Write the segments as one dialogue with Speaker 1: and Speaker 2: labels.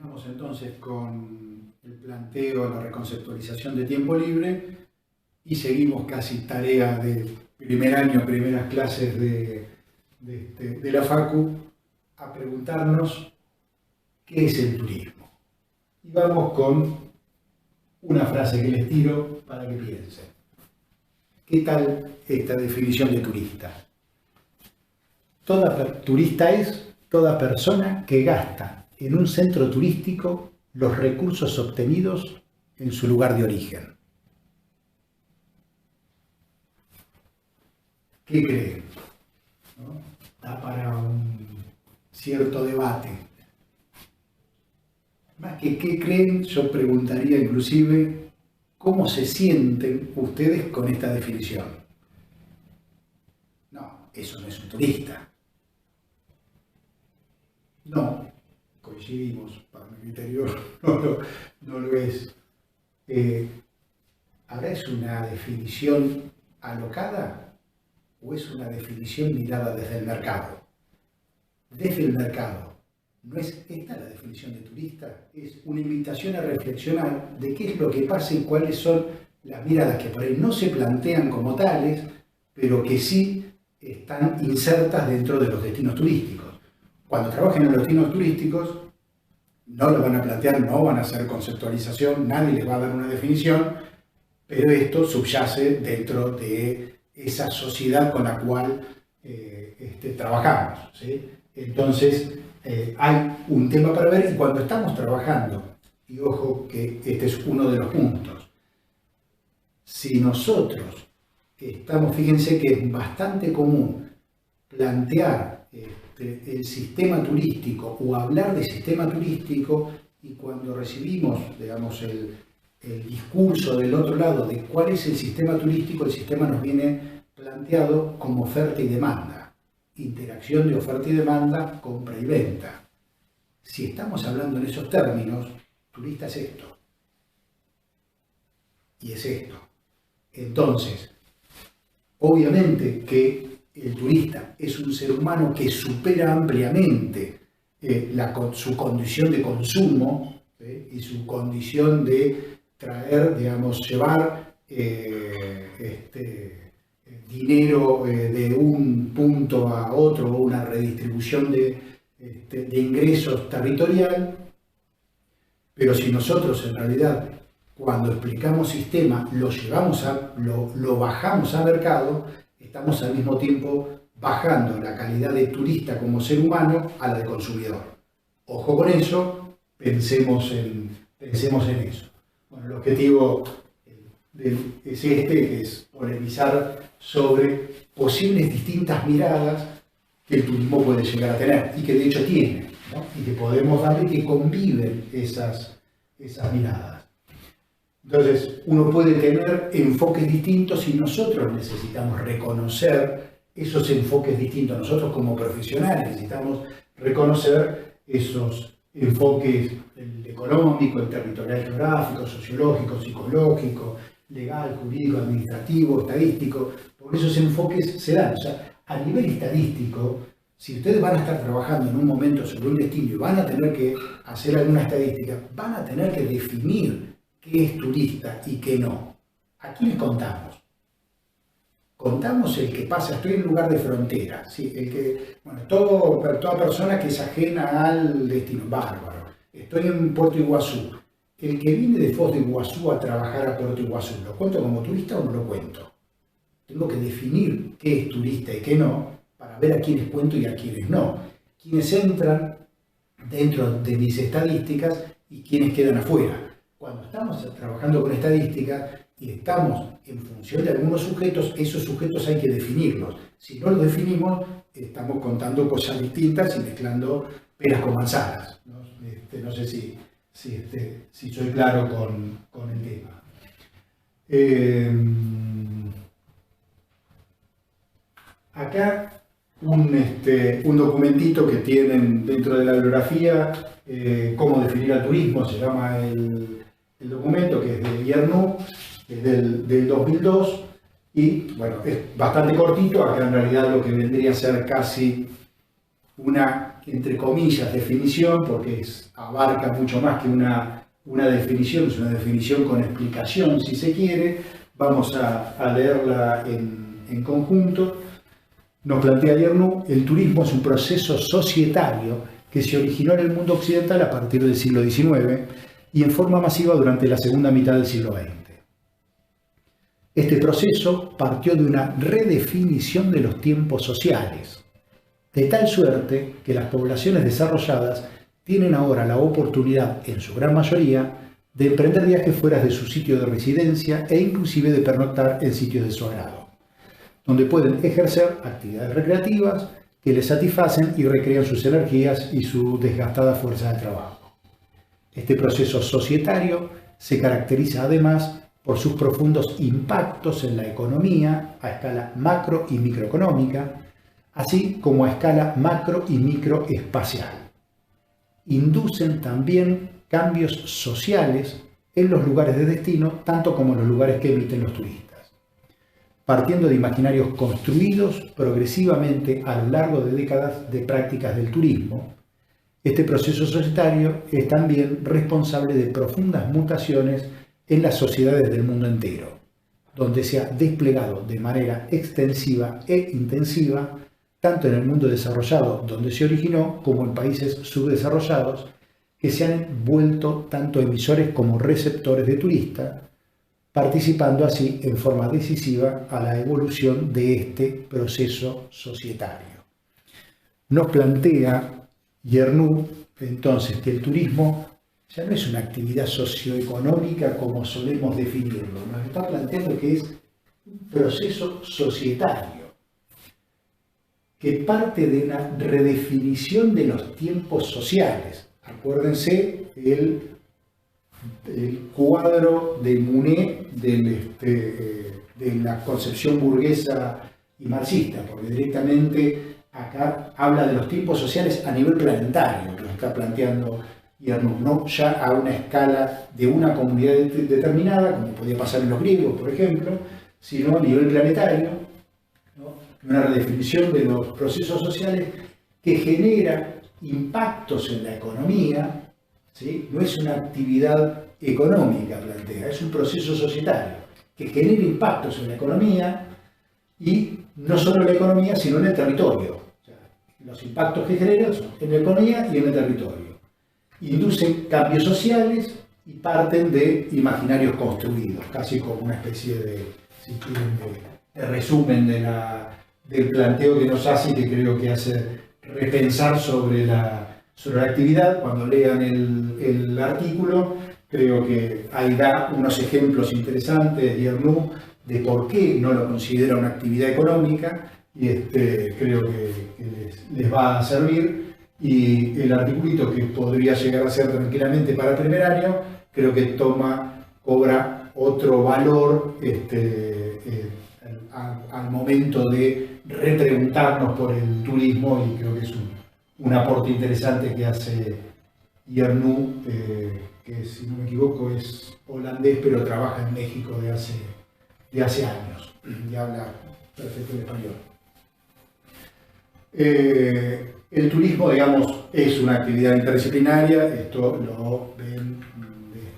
Speaker 1: Continuamos entonces con el planteo, la reconceptualización de tiempo libre y seguimos casi tarea de primer año, primeras clases de la Facu, a preguntarnos qué es el turismo. Y vamos con una frase que les tiro para que piensen. ¿Qué tal esta definición de turista? Turista es toda persona que gasta en un centro turístico los recursos obtenidos en su lugar de origen. ¿Qué creen? ¿No? Da para un cierto debate. Más que qué creen, yo preguntaría inclusive cómo se sienten ustedes con esta definición. No, eso no es un turista. No, coincidimos, para mi criterio no lo es. ¿Ahora es una definición alocada o es una definición mirada desde el mercado? Desde el mercado, ¿no es esta la definición de turista? Es una invitación a reflexionar de qué es lo que pasa y cuáles son las miradas que por ahí no se plantean como tales, pero que sí están insertas dentro de los destinos turísticos. Cuando trabajen en los destinos turísticos, no lo van a plantear, no van a hacer conceptualización, nadie les va a dar una definición, pero esto subyace dentro de esa sociedad con la cual trabajamos, ¿sí? Entonces, hay un tema para ver y cuando estamos trabajando, y ojo que este es uno de los puntos, si nosotros estamos, fíjense que es bastante común plantear el sistema turístico o hablar de sistema turístico y cuando recibimos, digamos, el discurso del otro lado de cuál es el sistema turístico, el sistema nos viene planteado como oferta y demanda, interacción de oferta y demanda, compra y venta. Si estamos hablando en esos términos, turista es esto y es esto. Entonces, obviamente que el turista es un ser humano que supera ampliamente su condición de consumo, ¿sí? Y su condición de traer, digamos, llevar dinero de un punto a otro, o una redistribución de ingresos territorial. Pero si nosotros en realidad, cuando explicamos sistema, lo bajamos a mercado, estamos al mismo tiempo bajando la calidad de turista como ser humano a la de consumidor. Ojo con eso, pensemos en eso. Bueno, el objetivo es que es polemizar sobre posibles distintas miradas que el turismo puede llegar a tener y que de hecho tiene, ¿no? Y que podemos darle que conviven esas miradas. Entonces, uno puede tener enfoques distintos y nosotros necesitamos reconocer esos enfoques distintos. Nosotros como profesionales necesitamos reconocer esos enfoques, el económico, el territorial geográfico, sociológico, psicológico, legal, jurídico, administrativo, estadístico. Por esos enfoques se dan. O sea, a nivel estadístico, si ustedes van a estar trabajando en un momento sobre un destino y van a tener que hacer alguna estadística, van a tener que definir qué es turista y qué no. ¿A quiénes contamos? Contamos el que pasa, estoy en un lugar de frontera, ¿sí? Toda persona que es ajena al destino, bárbaro. Estoy en Puerto Iguazú. El que viene de Foz de Iguazú a trabajar a Puerto Iguazú, ¿lo cuento como turista o no lo cuento? Tengo que definir qué es turista y qué no, para ver a quiénes cuento y a quiénes no. Quiénes entran dentro de mis estadísticas y quiénes quedan afuera. Cuando estamos trabajando con estadísticas y estamos en función de algunos sujetos, esos sujetos hay que definirlos. Si no los definimos, estamos contando cosas distintas y mezclando peras con manzanas. No sé si soy claro con el tema. Acá un documentito que tienen dentro de la bibliografía, cómo definir al turismo, se llama el documento, que es de Guillermo, es del 2002, y bueno, es bastante cortito. Acá en realidad lo que vendría a ser casi una entre comillas, definición, porque abarca mucho más que una definición, es una definición con explicación, si se quiere. Vamos a leerla en conjunto. Nos plantea Yernou: el turismo es un proceso societario que se originó en el mundo occidental a partir del siglo XIX y en forma masiva durante la segunda mitad del siglo XX. Este proceso partió de una redefinición de los tiempos sociales, de tal suerte que las poblaciones desarrolladas tienen ahora la oportunidad, en su gran mayoría, de emprender viajes fuera de su sitio de residencia e inclusive de pernoctar en sitios de su agrado, donde pueden ejercer actividades recreativas que les satisfacen y recrean sus energías y su desgastada fuerza de trabajo. Este proceso societario se caracteriza además por sus profundos impactos en la economía a escala macro y microeconómica, así como a escala macro y microespacial. Inducen también cambios sociales en los lugares de destino, tanto como en los lugares que emiten los turistas. Partiendo de imaginarios construidos progresivamente a lo largo de décadas de prácticas del turismo, este proceso societario es también responsable de profundas mutaciones en las sociedades del mundo entero, donde se ha desplegado de manera extensiva e intensiva, tanto en el mundo desarrollado donde se originó, como en países subdesarrollados, que se han vuelto tanto emisores como receptores de turistas, participando así en forma decisiva a la evolución de este proceso societario. Nos plantea Yernou entonces que el turismo ya no es una actividad socioeconómica como solemos definirlo, nos está planteando que es un proceso societario, que parte de una redefinición de los tiempos sociales. Acuérdense el cuadro de Monet de la concepción burguesa y marxista, porque directamente acá habla de los tiempos sociales a nivel planetario, que lo está planteando Yernou, no ya a una escala de una comunidad determinada, como podía pasar en los griegos, por ejemplo, sino a nivel planetario, ¿no? Una redefinición de los procesos sociales que genera impactos en la economía, ¿sí? No es una actividad económica, plantea, es un proceso societario que genera impactos en la economía, y no solo en la economía, sino en el territorio. O sea, los impactos que generan son en la economía y en el territorio. Inducen cambios sociales y parten de imaginarios construidos, casi como una especie de, si quieren, de resumen del planteo que nos hace y que creo que hace repensar sobre la actividad. Cuando lean el artículo, creo que ahí da unos ejemplos interesantes, Yernou, de por qué no lo considera una actividad económica, y creo que les va a servir. Y el articulito, que podría llegar a ser tranquilamente para el primer año, creo que cobra otro valor al momento de repreguntarnos por el turismo, y creo que es un aporte interesante que hace Yernou, que si no me equivoco es holandés, pero trabaja en México de hace años y habla perfecto el español. El turismo, digamos, es una actividad interdisciplinaria, esto lo ven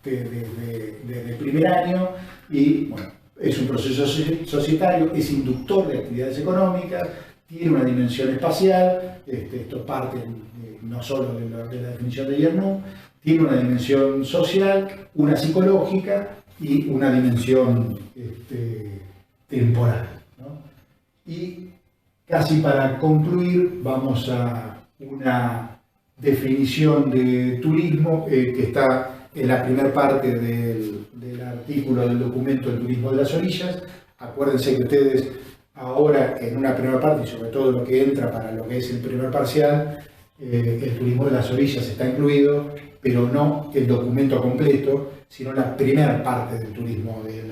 Speaker 1: desde primer año, y bueno, es un proceso societario, es inductor de actividades económicas, tiene una dimensión espacial, esto parte no solo de la definición de Yernou, tiene una dimensión social, una psicológica y una dimensión temporal, ¿no? Y casi para concluir, vamos a una definición de turismo que está en la primera parte del artículo del documento del turismo de las orillas. Acuérdense que ustedes ahora, en una primera parte, y sobre todo lo que entra para lo que es el primer parcial, el turismo de las orillas está incluido, pero no el documento completo, sino la primera parte del turismo de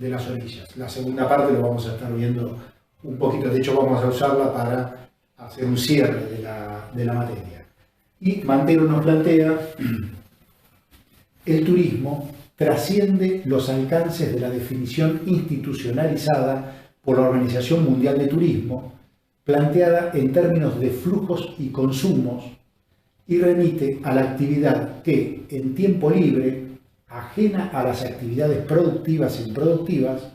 Speaker 1: las orillas. La segunda parte lo vamos a estar viendo un poquito, de hecho vamos a usarla para hacer un cierre de la materia. Y Mantero nos plantea: el turismo trasciende los alcances de la definición institucionalizada por la Organización Mundial de Turismo, planteada en términos de flujos y consumos y remite a la actividad que en tiempo libre, ajena a las actividades productivas e improductivas,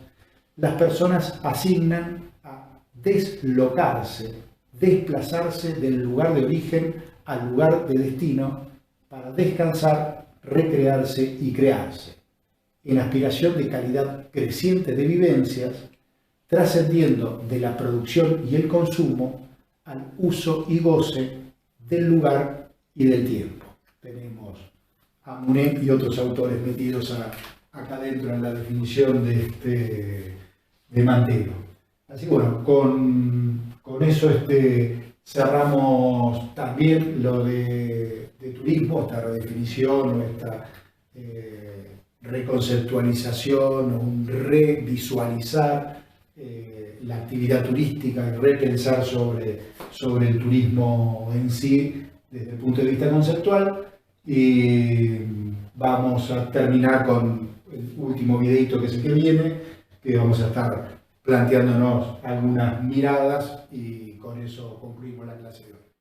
Speaker 1: las personas asignan a deslocarse, desplazarse del lugar de origen al lugar de destino para descansar, recrearse y crearse, en aspiración de calidad creciente de vivencias, trascendiendo de la producción y el consumo al uso y goce del lugar y del tiempo. Tenemos a Monet y otros autores metidos acá dentro en la definición de Mantero. Así que bueno, con eso cerramos también lo de turismo, esta redefinición o esta reconceptualización o un revisualizar la actividad turística y repensar sobre el turismo en sí desde el punto de vista conceptual. Y vamos a terminar con el último videito que es el que viene, que vamos a estar planteándonos algunas miradas y con eso concluimos la clase de hoy.